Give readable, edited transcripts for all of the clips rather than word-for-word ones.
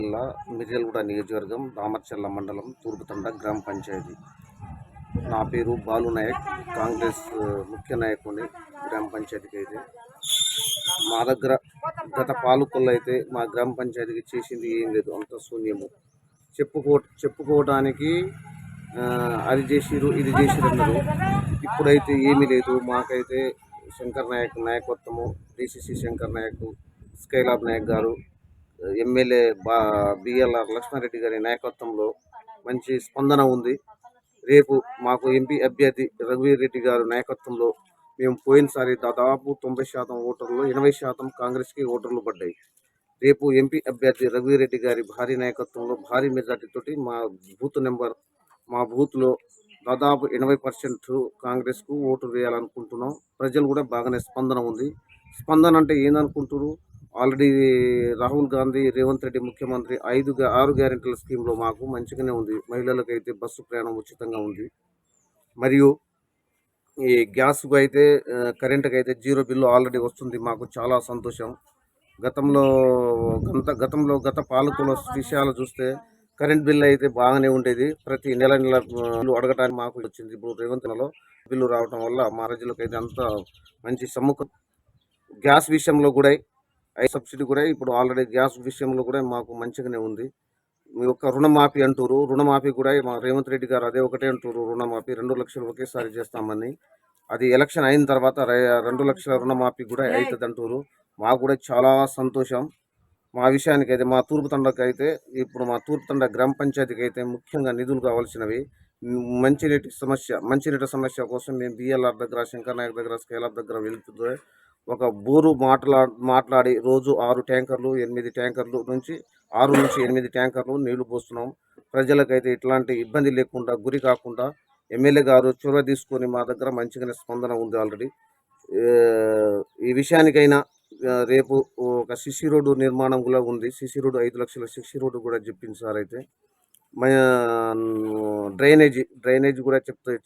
జిల్లా మిర్యాలగూడ నియోజకవర్గం రామచర్ల మండలం తూర్పుతండ గ్రామ పంచాయతీ. నా పేరు బాలు నాయక్, కాంగ్రెస్ ముఖ్య నాయకుడిని గ్రామ పంచాయతీకి. అయితే మా దగ్గర గత పాలకులు అయితే మా గ్రామ పంచాయతీకి చేసింది ఏం లేదు, అంత శూన్యము. చెప్పుకోవడానికి అది చేసిరు ఇది చేసిరు అన్నారు. ఇప్పుడైతే ఏమీ లేదు. మాకైతే శంకర్ నాయక్ నాయకత్వము, డిసిసి శంకర్ నాయక్, స్కైలాబ్ నాయక్ గారు, ఎమ్మెల్యే బిఎల్ఆర్ లక్ష్మారెడ్డి గారి నాయకత్వంలో మంచి స్పందన ఉంది. రేపు మాకు ఎంపీ అభ్యర్థి రఘువీర్ రెడ్డి గారి నాయకత్వంలో మేము పోయినసారి దాదాపు 90% ఓటర్లు, 80% కాంగ్రెస్కి ఓటర్లు పడ్డాయి. రేపు ఎంపీ అభ్యర్థి రఘువీర్ రెడ్డి గారి భారీ నాయకత్వంలో భారీ మెజార్టీతోటి మా బూత్లో దాదాపు 80% కాంగ్రెస్కు ఓటు వేయాలనుకుంటున్నాం. ప్రజలు కూడా బాగానే స్పందన ఉంది. స్పందన అంటే ఏందనుకుంటున్నారు? ఆల్రెడీ రాహుల్ గాంధీ, రేవంత్ రెడ్డి ముఖ్యమంత్రి 6 గ్యారెంటీల స్కీమ్లో మాకు మంచిగానే ఉంది. మహిళలకైతే బస్సు ప్రయాణం ఉచితంగా ఉంది. మరియు ఈ గ్యాస్కు అయితే కరెంటుకి అయితే 0 బిల్లు ఆల్రెడీ వస్తుంది. మాకు చాలా సంతోషం. గత పాలకుల విషయాలు చూస్తే కరెంట్ బిల్లు అయితే బాగానే ఉండేది. ప్రతి నెల బిల్లు అడగటానికి మాకు వచ్చింది. ఇప్పుడు రేవంత్ నెలలో బిల్లు రావడం వల్ల మా ప్రజలకు అయితే అంత మంచి సమ్ముఖం. గ్యాస్ విషయంలో కూడా సబ్సిడీ కూడా ఇప్పుడు ఆల్రెడీ గ్యాస్ విషయంలో కూడా మాకు మంచిగానే ఉంది. మీ యొక్క రుణమాఫీ అంటారు. రుణమాఫీ కూడా మా రేవంత్ రెడ్డి గారు అదే ఒకటే అంటారు, రుణమాఫీ 2 లక్షలు ఒకేసారి చేస్తామని. అది ఎలక్షన్ అయిన తర్వాత 2 లక్షల రుణమాఫీ కూడా అవుతుంది అంటారు. మాకు కూడా చాలా సంతోషం. మా విషయానికి అయితే మా తూర్పుతండకి అయితే ఇప్పుడు మా తూర్పుతండ గ్రామ పంచాయతీకి అయితే ముఖ్యంగా నిధులు కావాల్సినవి. మంచినీటి సమస్య కోసం మేము బిఎల్ఆర్ దగ్గర, శంకర్ నాయక్ దగ్గర, స్కేలార్ దగ్గర వెళ్తుంటే ఒక బోరు మాట్లాడి రోజు 6 ట్యాంకర్లు 8 ట్యాంకర్లు నుంచి 6 నుంచి 8 ట్యాంకర్లు నీళ్లు పోస్తున్నాం. ప్రజలకైతే ఇట్లాంటి ఇబ్బంది లేకుండా, గురి కాకుండా ఎమ్మెల్యే గారు చొరవ తీసుకొని మా దగ్గర మంచిగానే స్పందన ఉంది ఆల్రెడీ. ఈ విషయానికైనా రేపు ఒక సిసి రోడ్డు నిర్మాణం కూడా ఉంది. సిసి రోడ్డు 5 లక్షల సిసి రోడ్డు కూడా చెప్పింది సార్. అయితే డ్రైనేజీ కూడా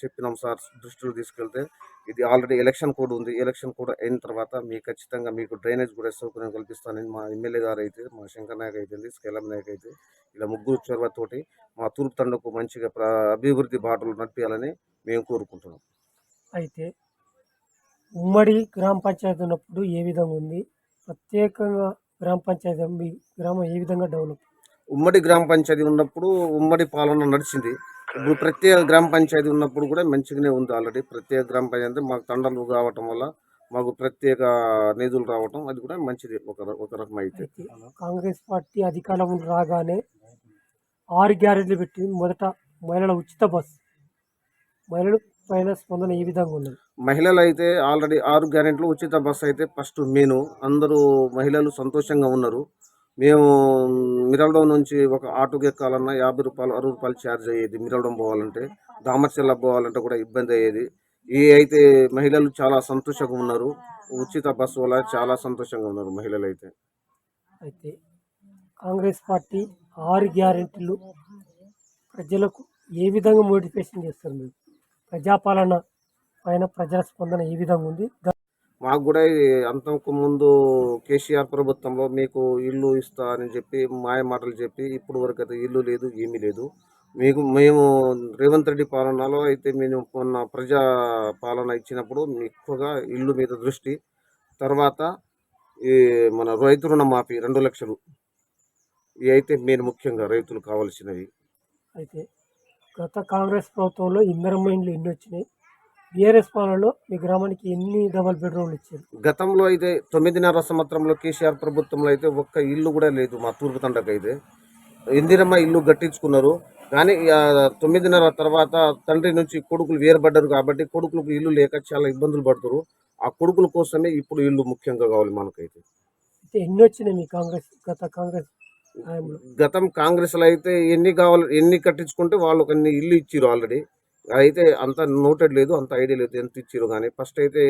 చెప్పినాం సార్, దృష్టిలో తీసుకెళ్తే. ఇది ఆల్రెడీ ఎలక్షన్ కోడ్ ఉంది. ఎలక్షన్ కోడ్ అయిన తర్వాత ఖచ్చితంగా మీకు డ్రైనేజ్ కూడా సౌకర్యం కల్పిస్తానని మా ఎమ్మెల్యే గారు అయితే, మా శంకర్ నాయక్ అయితే, స్కేలం నాయక్ అయితే, ఇలా ముగ్గురు చొరవతోటి మా తూర్పు తండకు మంచిగా అభివృద్ధి బాటలు నడిపించాలని మేము కోరుకుంటున్నాం. అయితే ఉమ్మడి గ్రామ పంచాయతీ ఉన్నప్పుడు ఏ విధంగా ఉంది, ప్రత్యేకంగా గ్రామ పంచాయతీ మీ గ్రామం ఏ విధంగా డెవలప్? ఉమ్మడి గ్రామ పంచాయతీ ఉన్నప్పుడు ఉమ్మడి పాలన నడిచింది. ఇప్పుడు ప్రత్యేక గ్రామ పంచాయతీ ఉన్నప్పుడు కూడా మంచిగానే ఉంది. ఆల్రెడీ ప్రత్యేక గ్రామ పంచాయతీ మాకు తండలు కావటం వల్ల మాకు ప్రత్యేక నిధులు రావటం అది కూడా మంచిది ఒక రకం. అయితే కాంగ్రెస్ పార్టీ అధికారం రాగానే 6 గ్యారెంటీలు పెట్టి మొదట మహిళల ఉచిత బస్, మహిళలు పైన స్పందన ఏ విధంగా ఉన్నది? మహిళలు అయితే ఆల్రెడీ 6 గ్యారెంటీలు ఉచిత బస్సు అయితే ఫస్ట్ అందరూ మహిళలు సంతోషంగా ఉన్నారు. మేము మిరవడం నుంచి ఒక ఆటోకి ఎక్కాలన్నా 50 రూపాయలు 60 రూపాయలు ఛార్జ్ అయ్యేది. మిరవడం పోవాలంటే, దామర్చెల్ల పోవాలంటే కూడా ఇబ్బంది అయ్యేది. అయితే మహిళలు చాలా సంతోషంగా ఉన్నారు. ఉచిత బస్సు వల్ల చాలా సంతోషంగా ఉన్నారు మహిళలు అయితే. అయితే కాంగ్రెస్ పార్టీ 6 గ్యారెంటీలు ప్రజలకు ఏ విధంగా మోటివేషన్ చేస్తారు? మీరు ప్రజాపాలన పైన ప్రజా స్పందన ఏ విధంగా ఉంది? మాకు కూడా అంతకు ముందు కేసీఆర్ ప్రభుత్వంలో మీకు ఇల్లు ఇస్తా అని చెప్పి మాయ మాటలు చెప్పి ఇప్పుడు వరకు అయితే ఇల్లు లేదు, ఏమీ లేదు. మేము రేవంత్ రెడ్డి పాలనలో అయితే మేము కొన్న ప్రజా పాలన ఇచ్చినప్పుడు ఎక్కువగా ఇల్లు మీద దృష్టి. తర్వాత ఈ మన రైతు రుణమాఫీ 2 లక్షలు, ఇవి అయితే మేము ముఖ్యంగా రైతులు కావాల్సినవి. అయితే గత కాంగ్రెస్ ప్రభుత్వంలో ఇందిరమ్మ ఇండ్లు ఎన్ని వచ్చినాయి? బీఆర్ఎస్ పాలనలో మీ గ్రామానికి ఎన్ని డబల్ బెడ్రూమ్లు ఇచ్చారు? గతంలో అయితే 9.5 సంవత్సరంలో కేసీఆర్ ప్రభుత్వంలో అయితే ఒక్క ఇల్లు కూడా లేదు మా తూర్పు తండకు. అయితే ఇందిరమ్మ ఇల్లు కట్టించుకున్నారు. కానీ 9.5 తర్వాత తండ్రి నుంచి కొడుకులు వేరుపడ్డారు కాబట్టి కొడుకులకు ఇల్లు లేక చాలా ఇబ్బందులు పడుతారు. ఆ కొడుకుల కోసమే ఇప్పుడు ఇల్లు ముఖ్యంగా కావాలి మనకైతే. ఎన్ని వచ్చినాయి మీ గతం కాంగ్రెస్లో అయితే ఎన్ని కట్టించుకుంటే వాళ్ళకి అన్ని ఇల్లు ఇచ్చారు ఆల్రెడీ. అయితే అంత నోటెడ్ లేదు, అంత ఐడియా లేదు ఎంత ఇచ్చారు. కానీ ఫస్ట్ అయితే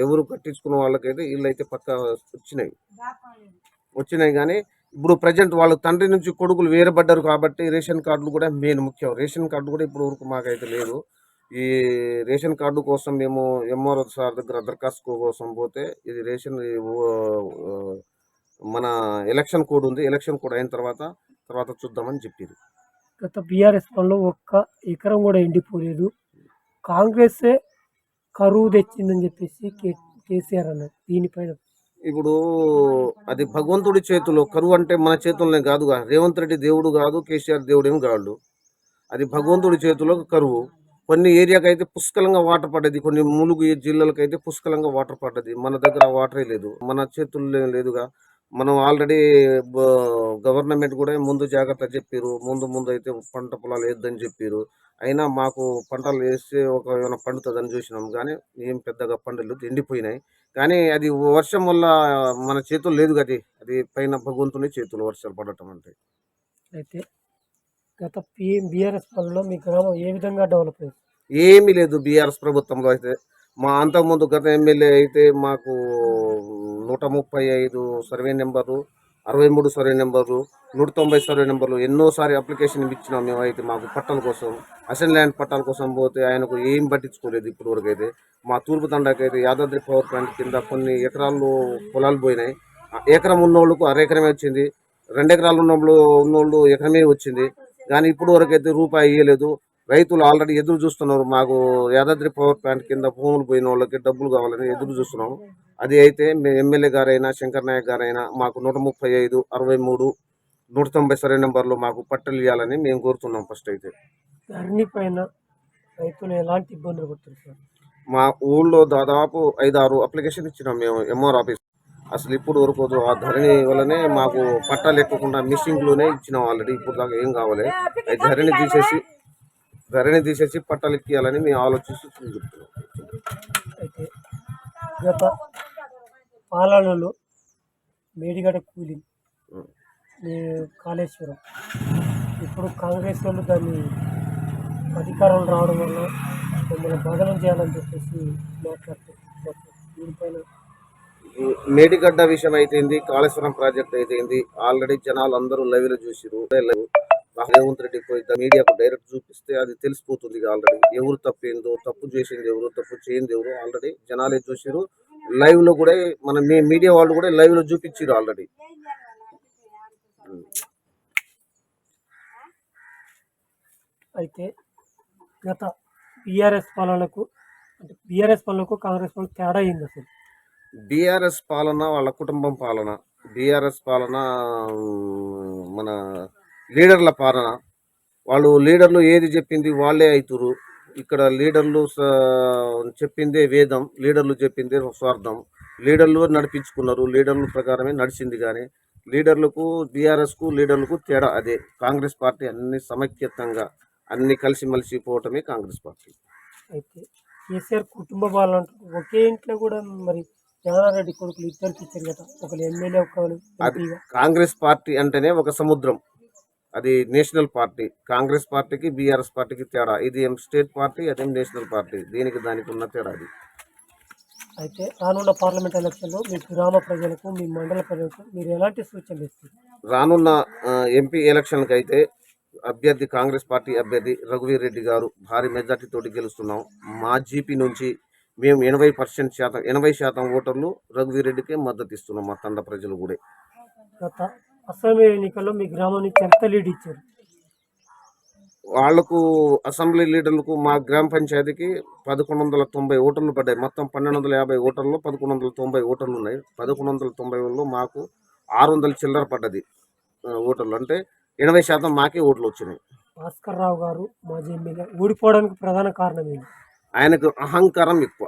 ఎవరు కట్టించుకున్న వాళ్ళకైతే ఇల్లు అయితే పక్కా వచ్చినాయి. కానీ ఇప్పుడు ప్రజెంట్ వాళ్ళ తండ్రి నుంచి కొడుకులు వేరుపడ్డారు కాబట్టి రేషన్ కార్డులు కూడా మెయిన్ ముఖ్యం. రేషన్ కార్డు కూడా ఇప్పుడు వరకు మాకైతే లేదు. ఈ రేషన్ కార్డు కోసం మేము ఎంఆర్ఓ సార్ దగ్గర దరఖాస్తు కోసం పోతే ఇది రేషన్ మన ఎలక్షన్ కోడ్ ఉంది, ఎలక్షన్ కోడ్ అయిన తర్వాత చూద్దామని చెప్పారు. గత బీఆర్ఎస్ పాలనలో ఒక్క ఎకరం కూడా ఎండిపోలేదు. కాంగ్రెసే కరువు తెచ్చిందని చెప్పేసి కేసీఆర్ అన్నారు. దీనిపైన ఇప్పుడు అది భగవంతుడి చేతిలో, కరువు అంటే మన చేతుల్లోనే కాదుగా. రేవంత్ రెడ్డి దేవుడు కాదు, కేసీఆర్ దేవుడేం కాదు. అది భగవంతుడి చేతిలో కరువు. కొన్ని ఏరియాకి అయితే పుష్కలంగా వాటర్ పడ్డది, కొన్ని ములుగు జిల్లాలకు అయితే పుష్కలంగా వాటర్ పడ్డది. మన దగ్గర వాటరే లేదు, మన చేతుల్లో లేదుగా. మనం ఆల్రెడీ గవర్నమెంట్ కూడా ముందు జాగ్రత్త చెప్పారు, ముందు అయితే పంట పొలాలు వేద్దని చెప్పారు. అయినా మాకు పంటలు వేస్తే ఏమైనా పండుతుందని చూసినాం, కానీ ఏం పెద్దగా పండలేదు, ఎండిపోయినాయి. కానీ అది వర్షం వల్ల మన చేతులు లేదు కదా, అది పైన భగవంతుని చేతులు వర్షాలు పడటం అంటే. అయితే గత బీఆర్ఎస్ పాలనలో మీ గ్రామం ఏ విధంగా డెవలప్ అయింది? ఏమీ లేదు బీఆర్ఎస్ ప్రభుత్వంలో అయితే. మా అంతకుముందు గత ఎమ్మెల్యే అయితే మాకు 135 survey number, 63 survey number, 190 survey నెంబర్లు ఎన్నోసారి అప్లికేషన్ ఇచ్చినాం మేము. అయితే మాకు పట్టాల కోసం, అసెంబ్లీ ల్యాండ్ పట్టాల కోసం పోతే ఆయనకు ఏం పట్టించుకోలేదు ఇప్పటి వరకు అయితే. మా తూర్పు తండాకైతే యాదాద్రి పవర్ ప్లాంట్ కింద కొన్ని ఎకరాలు పొలాలు పోయినాయి. ఎకరం ఉన్నోళ్ళకు అరెకరమే వచ్చింది, 2 ఎకరాలు ఉన్నోళ్ళు ఎకరమే వచ్చింది. కానీ ఇప్పుడు వరకు అయితే రూపాయి ఇవ్వలేదు. రైతులు ఆల్రెడీ ఎదురు చూస్తున్నారు, మాకు యాదాద్రి పవర్ ప్లాంట్ కింద భూములు పోయిన వాళ్ళకి డబ్బులు కావాలని ఎదురు చూస్తున్నాము. అది అయితే ఎమ్మెల్యే గారైనా శంకర్ నాయక్ గారైనా మాకు 135, 63, 190 సర్వే నెంబర్లు మాకు పట్టలు ఇవ్వాలని మేము కోరుతున్నాం. ఫస్ట్ అయితే ధరణి పైన రైతులు ఎలాంటి ఇబ్బందులు పడుతున్నారు సార్? మా ఊళ్ళో దాదాపు 5-6 అప్లికేషన్ ఇచ్చినాం మేము ఎంఆర్ ఆఫీస్. అసలు ఇప్పుడు వరకు ఆ ధరణి వల్లనే మాకు పట్టాలు ఎక్కకుండా మిషన్లోనే ఇచ్చినాం ఆల్రెడీ. ఇప్పుడు దాకా ఏం కావాలి, అది ధరణి తీసేసి పట్టాలు ఎక్కియాలని మేము ఆలోచిస్తూ చెప్తున్నాం. అయితే గత పాలనలో మేడిగడ్డ కూలింగ్, కాళేశ్వరం, ఇప్పుడు కాంగ్రెస్ వాళ్ళు దాన్ని అధికారంలో రావడం వల్ల మమ్మల్ని బదనం చేయాలని చెప్పేసి మాట్లాడుతున్నారు. దీనిపైన మేడిగడ్డ విషయం అయితేంది, కాళేశ్వరం ప్రాజెక్ట్ అయితేంది, ఆల్రెడీ జనాలు అందరూ లైవ్లో చూసిరు. రేవంత్ రెడ్డి పోయి మీడియాకు డైరెక్ట్ చూపిస్తే అది తెలిసిపోతుంది. ఆల్రెడీ ఎవరు తప్పిందో, తప్పు చేసింది ఎవరు, తప్పు చేయింది ఎవరు ఆల్రెడీ జనాలే చూసిరు. లైవ్ లో కూడా మన మీడియా వాళ్ళు కూడా లైవ్ లో చూపించారు ఆల్రెడీ. అయితే గత బీఆర్ఎస్ పాలనకు కాంగ్రెస్ పాలన తేడా అయింది అసలు? బీఆర్ఎస్ పాలన వాళ్ళ కుటుంబం పాలన, బీఆర్ఎస్ పాలన మన లీడర్ల పాలన. వాళ్ళు లీడర్లు ఏది చెప్పింది వాళ్ళే అవుతురు. ఇక్కడ లీడర్లు చెప్పిందే వేదం, లీడర్లు చెప్పిందే స్వార్థం. లీడర్లు నడిపించుకున్నారు, లీడర్ల ప్రకారమే నడిచింది. కానీ లీడర్లకు బీఆర్ఎస్కు లీడర్లకు తేడా అదే. కాంగ్రెస్ పార్టీ అన్ని సమైక్యతంగా అన్ని కలిసిమెలిసి పోవటమే కాంగ్రెస్ పార్టీ. అయితే కేసీఆర్ కుటుంబ పాలన అంటారు. ఒకే ఇంట్లో కూడా మరి జానారెడ్డి కొడుకులు ఇద్దరికి ఇచ్చారు కదా, ఒకరు ఎమ్మెల్యే, ఒకరు ఎంపీగా. కాంగ్రెస్ పార్టీ అంటేనే ఒక సముద్రం, అది నేషనల్ పార్టీ. కాంగ్రెస్ పార్టీకి బీఆర్ఎస్ పార్టీకి తేడా, ఇది ఏం స్టేట్ పార్టీ, అదేం నేషనల్ పార్టీ. దానికి ఉన్న తేడా అది. అయితే రానున్న పార్లమెంట్ ఎలక్షన్లో మీ గ్రామ ప్రజలకు, మీ మండల ప్రజలకు మీరు ఎలాంటి సూచనలు ఇస్తారు? రానున్న ఎంపీ ఎలక్షన్కి అయితే అభ్యర్థి కాంగ్రెస్ పార్టీ అభ్యర్థి రఘువీర్ రెడ్డి గారు భారీ మెజార్టీతోటి గెలుస్తున్నాం. మా జీపీ నుంచి మేము 80% ఓటర్లు రఘువీర్ రెడ్డికే మద్దతు ఇస్తున్నాం, మా తండ ప్రజలు కూడా. గత అసెంబ్లీ ఎన్నికల్లో మీ గ్రామం నుంచి ఎంత లీడ్ ఇచ్చారు? వాళ్లకు అసెంబ్లీ లీడర్లకు మా గ్రామ పంచాయతీకి 1190 ఓటర్లు పడ్డాయి. మొత్తం 1250 ఓటర్లు 1190 ఓటర్లు ఉన్నాయి. 1190లో మాకు 600 చిల్లర పడ్డది ఓటర్లు. అంటే 80% మాకే ఓట్లు వచ్చినాయి. భాస్కర్ రావు గారు మాజీ ఎమ్మెల్యే ఓడిపోవడానికి ప్రధాన కారణం ఏంటి? ఆయనకు అహంకారం ఎక్కువ.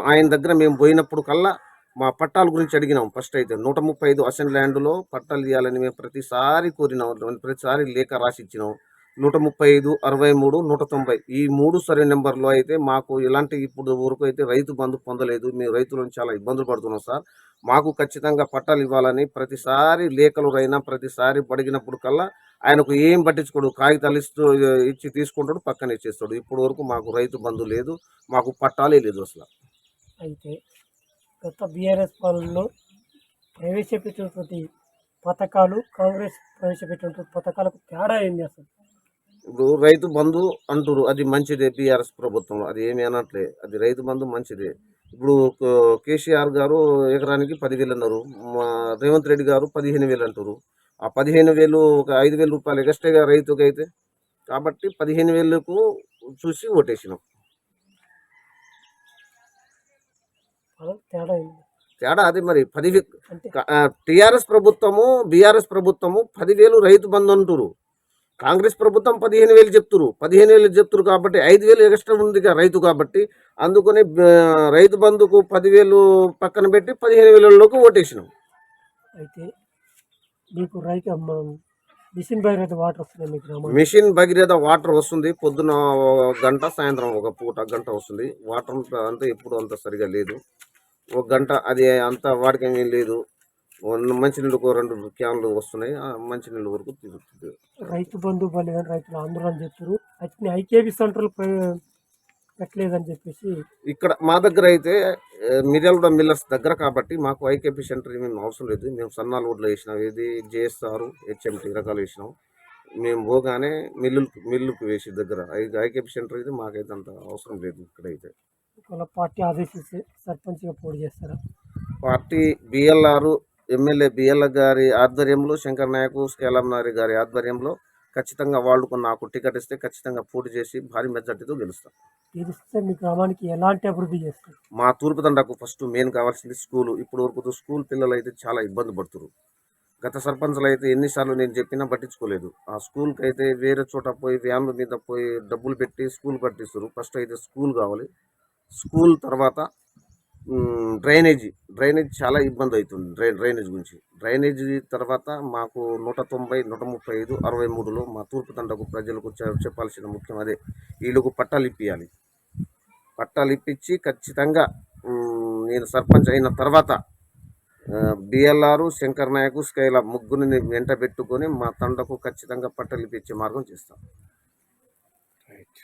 ఆయన దగ్గర మేము పోయినప్పుడు కల్లా మా పట్టాల గురించి అడిగినాం. ఫస్ట్ అయితే 135 అసెంబ్లీ ల్యాండ్లో పట్టాలు ఇవ్వాలని మేము ప్రతిసారి కోరినాం, ప్రతిసారి లేఖ రాసి ఇచ్చినాం. 135, 63, 190 ఈ 3 సర్వే నెంబర్లో అయితే మాకు ఇలాంటి ఇప్పుడు వరకు అయితే రైతు బంధు పొందలేదు. మేము రైతులను చాలా ఇబ్బందులు పడుతున్నాం సార్, మాకు ఖచ్చితంగా పట్టాలు ఇవ్వాలని ప్రతిసారి లేఖలు అయినా ప్రతిసారి అడిగినప్పుడు కల్లా ఆయనకు ఏం పట్టించుకోడు, కాగితాలు ఇచ్చి తీసుకుంటాడు, పక్కన ఇచ్చేస్తాడు. ఇప్పుడు వరకు మాకు రైతు బంధు లేదు, మాకు పట్టాలే లేదు అసలు. అయితే గత బీఆర్ఎస్ పాలనలో ప్రవేశపెట్టినటువంటి పథకాలు, కాంగ్రెస్ ప్రవేశపెట్టినటువంటి పథకాలకు తేడా ఏంది అసలు? ఇప్పుడు రైతు బంధు అంటారు, అది మంచిదే. బీఆర్ఎస్ ప్రభుత్వం అది ఏమి అనట్లే, అది రైతు బంధు మంచిదే. ఇప్పుడు కేసీఆర్ గారు ఎకరానికి 10,000 అన్నారు. మా రేవంత్ రెడ్డి గారు 15,000 అంటారు. ఆ 15,000 ఒక 5,000 రూపాయలు ఎక్స్ట్రాగా రైతుకి అయితే కాబట్టి 15,000కు చూసి ఓటేసినాం. అలా తేడా ఏంది? తేడా అది మరి అంటే టీఆర్ఎస్ ప్రభుత్వము బీఆర్ఎస్ ప్రభుత్వము 10,000 రైతు బంధు అంటారు. కాంగ్రెస్ ప్రభుత్వం 15,000 చెప్తురు. 15,000 చెప్తురు కాబట్టి 5,000 ఎక్స్ట్రా ఉంది రైతు కాబట్టి అందుకని రైతు బంధుకు 10,000 పక్కన పెట్టి 15,000లోకి ఓటేసినాం. అయితే మీకు మిషన్ భగీరథ వాటర్ వస్తున్నాయి మీ గ్రామానికి? మిషన్ భగీరథ వాటర్ వస్తుంది. పొద్దున ఒక గంట, సాయంత్రం ఒక పూట గంట వస్తుంది. వాటర్ అంతా ఎప్పుడు అంత సరిగా లేదు. ఒక గంట అది అంత వాడికేం లేదు. మంచినీళ్ళకు 2 క్యాన్లు వస్తున్నాయి. ఆ మంచినీళ్ళ వరకు తిరుగుతుంది. రైతు బంధు బలిదని రైతులు ఆందోళన చేస్తారు. అయితే ఐకేపీ సెంటర్లు పెట్టలేదని చెప్పేసి ఇక్కడ మా దగ్గర అయితే మిర్యాలగూడ మిల్లర్స్ దగ్గర కాబట్టి మాకు ఐకేపీ సెంటర్ ఏమేమి అవసరం లేదు. మేము సన్నాల ఊర్లో వేసినాం. ఇది జేఎస్ఆర్ హెచ్ఎంటీ రకాలు వేసినాం. మేము పోగానే మిల్లుకు వేసి దగ్గర ఐకేపీ సెంటర్ అయితే మాకైతే అంత అవసరం లేదు ఇక్కడైతే. ఒకవేళ పార్టీ ఆదేశిస్తే సర్పంచ్గా పోటీ చేస్తారా? పార్టీ బిఎల్ఆర్ ఎమ్మెల్యే బిఎల్ఆర్ గారి ఆధ్వర్యంలో, శంకర్ నాయకు స్కేలంనారి గారి ఆధ్వర్యంలో ఖచ్చితంగా వాళ్ళకు నాకు టికెట్ ఇస్తే ఖచ్చితంగా పోటీ చేసి భారీ మెజార్టీతో గెలుస్తాం. గెలిస్తే మీ గ్రామానికి ఎలాంటి అభివృద్ధి చేస్తారు? మా తూర్పు తండకు ఫస్ట్ మెయిన్ కావాల్సింది స్కూలు. ఇప్పుడు వరకు స్కూల్ పిల్లలు అయితే చాలా ఇబ్బంది పడుతున్నారు. గత సర్పంచ్లు అయితే ఎన్నిసార్లు నేను చెప్పినా పట్టించుకోలేదు. ఆ స్కూల్కి అయితే వేరే చోట పోయి వ్యాన్ల మీద పోయి డబ్బులు పెట్టి స్కూల్ కట్టిస్తారు. ఫస్ట్ అయితే స్కూల్ కావాలి. స్కూల్ తర్వాత డ్రైనేజీ చాలా ఇబ్బంది అవుతుంది. డ్రైనేజ్ గురించి. డ్రైనేజీ తర్వాత మాకు 190, 135, 63లో మా తూర్పు తండకు ప్రజలకు చెప్పాల్సిన ముఖ్యం అదే. వీళ్ళకు పట్టాలు ఇప్పియాలి. పట్టాలు ఇప్పించి ఖచ్చితంగా నేను సర్పంచ్ అయిన తర్వాత బిఎల్ఆర్, శంకర్ నాయకు, స్కైలా ముగ్గురిని వెంట పెట్టుకొని మా తండకు ఖచ్చితంగా పట్టాలు ఇప్పించే మార్గం చేస్తాం. రైట్.